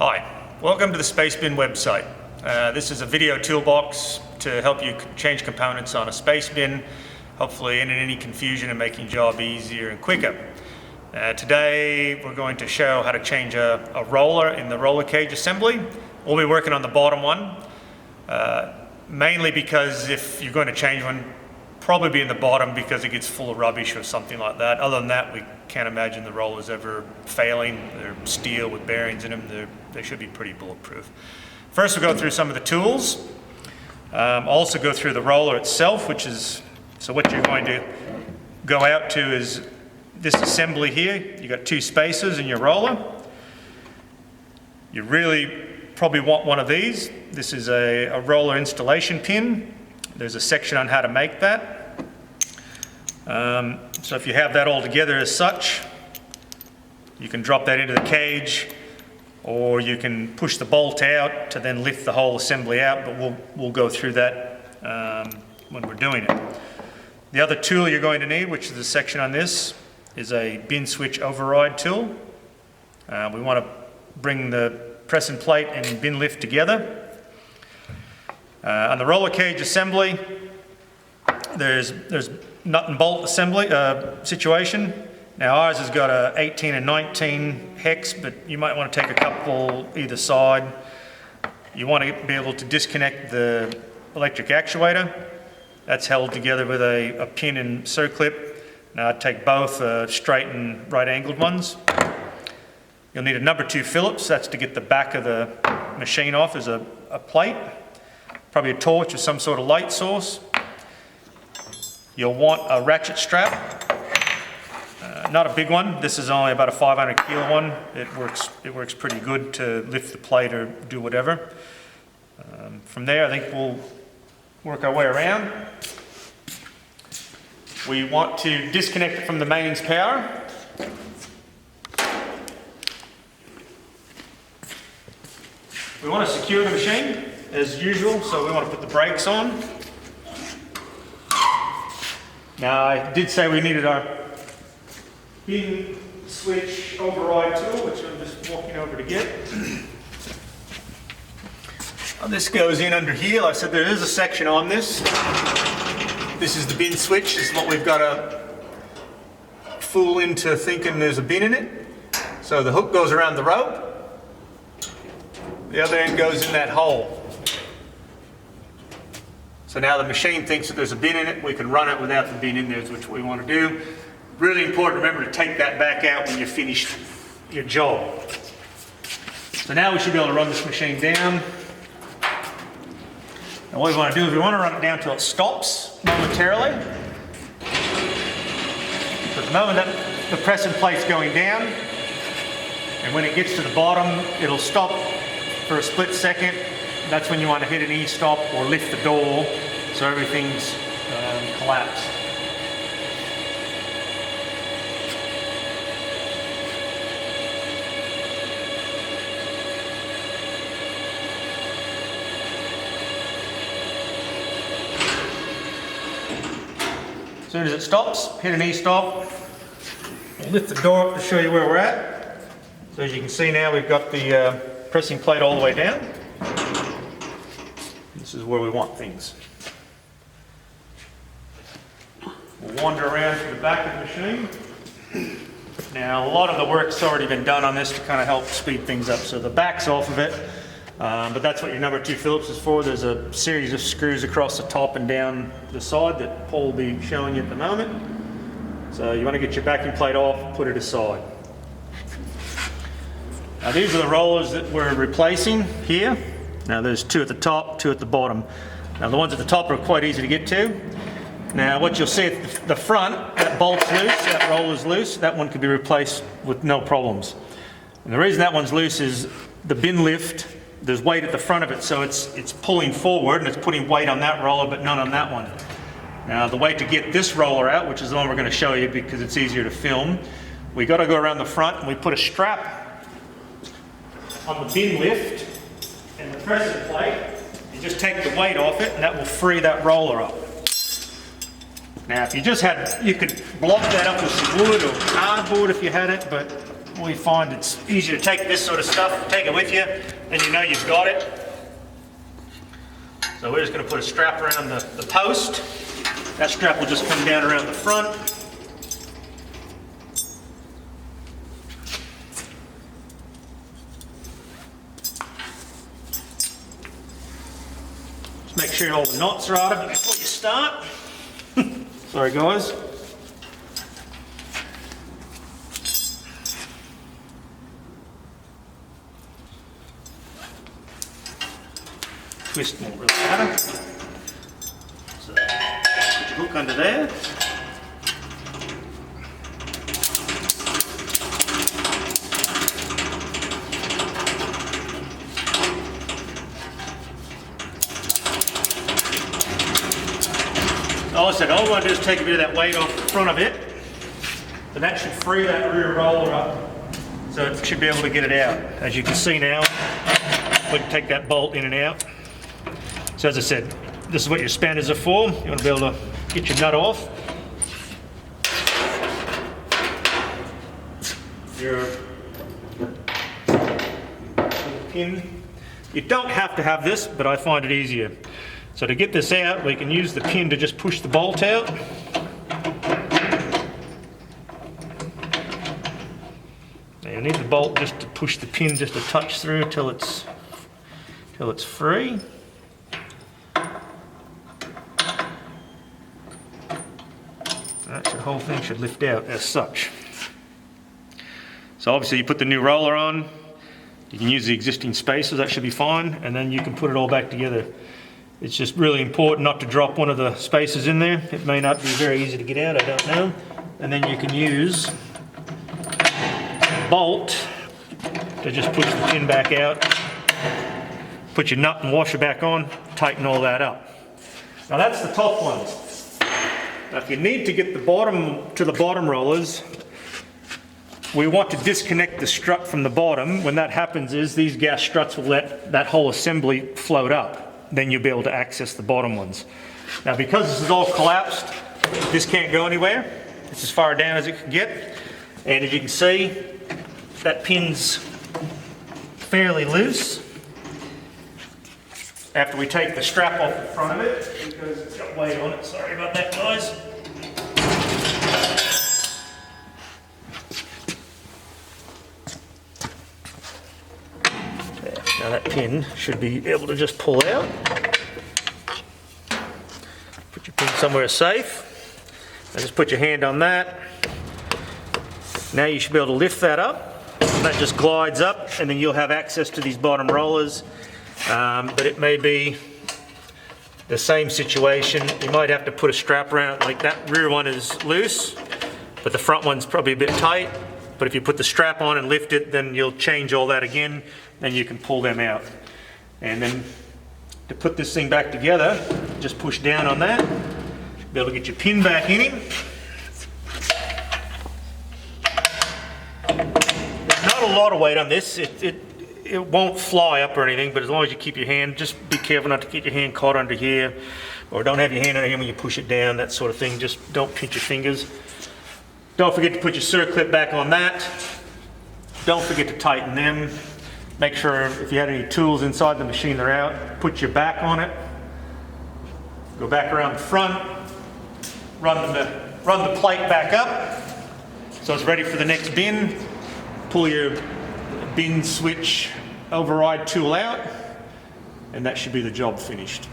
Hi, welcome to the Spacebin website. This is a video toolbox to help you change components on a Spacebin, hopefully ending any confusion and making your job easier and quicker. Today we're going to show how to change a roller in the roller cage assembly. We'll be working on the bottom one, mainly because if you're going to change one, probably be in the bottom because it gets full of rubbish or something like that. Other than that, we can't imagine the rollers ever failing. They're steel with bearings in them. They should be pretty bulletproof. First, we'll go through some of the tools. Also go through the roller itself, so what you're going to go out to is this assembly here. You've got two spacers in your roller. You really probably want one of these. This is a roller installation pin. There's a section on how to make that. So if you have that all together as such, you can drop that into the cage, or you can push the bolt out to then lift the whole assembly out, but we'll go through that when we're doing it. The other tool you're going to need, which is the section on this, is a bin switch override tool. We want to bring the press and plate and bin lift together. On the roller cage assembly, there's nut and bolt assembly situation. Now ours has got a 18 and 19 hex, but you might want to take a couple either side. You want to be able to disconnect the electric actuator. That's held together with a pin and circlip. Now I'd take both straight and right angled ones. You'll need a number 2 Phillips. That's to get the back of the machine off as a plate. Probably a torch or some sort of light source. You'll want a ratchet strap. Not a big one. This is only about a 500 kilo one. It works pretty good to lift the plate or do whatever. From there, I think we'll work our way around. We want to disconnect it from the mains power. We want to secure the machine as usual, so we want to put the brakes on. Now I did say we needed our bin switch override tool, which I'm just walking over to get. This goes in under here. Like I said, there is a section on this. This is the bin switch. This is what we've got to fool into thinking there's a bin in it. So the hook goes around the rope. The other end goes in that hole. So now the machine thinks that there's a bin in it. We can run it without the bin in there, which we want to do. Really important, remember to take that back out when you're finished your job. So now we should be able to run this machine down. And what we want to do is we want to run it down till it stops momentarily. So at the moment that the press and plate's going down, and when it gets to the bottom, it'll stop for a split second. That's when you want to hit an E-stop or lift the door so everything's collapsed. As soon as it stops, hit an E-stop. We'll lift the door up to show you where we're at. So as you can see now, we've got the pressing plate all the way down. This is where we want things. We'll wander around to the back of the machine. Now a lot of the work's already been done on this to kind of help speed things up. So the back's off of it, but that's what your number 2 Phillips is for. There's a series of screws across the top and down the side that Paul will be showing you at the moment. So you want to get your backing plate off, put it aside. Now these are the rollers that we're replacing here. Now there's 2 at the top, 2 at the bottom. Now the ones at the top are quite easy to get to. Now what you'll see at the front, that bolt's loose, that roller's loose, that one can be replaced with no problems. And the reason that one's loose is the bin lift, there's weight at the front of it, so it's pulling forward and it's putting weight on that roller but none on that one. Now the way to get this roller out, which is the one we're going to show you because it's easier to film, we got to go around the front and we put a strap on the bin lift and the pressing plate. You just take the weight off it and that will free that roller up. Now if you just had, you could block that up with some wood or cardboard if you had it, but we find it's easier to take this sort of stuff, take it with you, and you know you've got it. So we're just going to put a strap around the post. That strap will just come down around the front. Just make sure all the knots are out of it before you start. Sorry guys. Twist won't really matter. So, put your hook under there. All I said, all we want to do is take a bit of that weight off the front of it, and that should free that rear roller up, so it should be able to get it out. As you can see now, we can take that bolt in and out. So as I said, this is what your spanners are for. You want to be able to get your nut off. Your pin. You don't have to have this, but I find it easier. So to get this out, we can use the pin to just push the bolt out. Now you need the bolt just to push the pin just a touch through till it's free. The whole thing should lift out as such. So obviously you put the new roller on, you can use the existing spacers, that should be fine, and then you can put it all back together. It's just really important not to drop one of the spacers in there. It may not be very easy to get out, I don't know. And then you can use a bolt to just push the pin back out, put your nut and washer back on, tighten all that up. Now that's the top ones. Now if you need to get the bottom rollers, we want to disconnect the strut from the bottom. When that happens is these gas struts will let that whole assembly float up. Then you'll be able to access the bottom ones. Now because this is all collapsed, this can't go anywhere. It's as far down as it can get. And as you can see, that pin's fairly loose. After we take the strap off the front of it, because it's got weight on it. Sorry about that, guys. There. Now that pin should be able to just pull out. Put your pin somewhere safe. Now just put your hand on that. Now you should be able to lift that up. That just glides up, and then you'll have access to these bottom rollers. But it may be the same situation. You might have to put a strap around it. Like that rear one is loose, but the front one's probably a bit tight. But if you put the strap on and lift it, then you'll change all that again, and you can pull them out. And then to put this thing back together, just push down on that. Be able to get your pin back in him. There's not a lot of weight on this. It won't fly up or anything, but as long as you keep your hand, just be careful not to get your hand caught under here, or don't have your hand under here when you push it down, that sort of thing. Just don't pinch your fingers. Don't forget to put your circlip back on that. Don't forget to tighten them. Make sure if you had any tools inside the machine, they're out. Put your back on it. Go back around the front. Run the plate back up so it's ready for the next bin. Pull your bin switch override tool out, and that should be the job finished.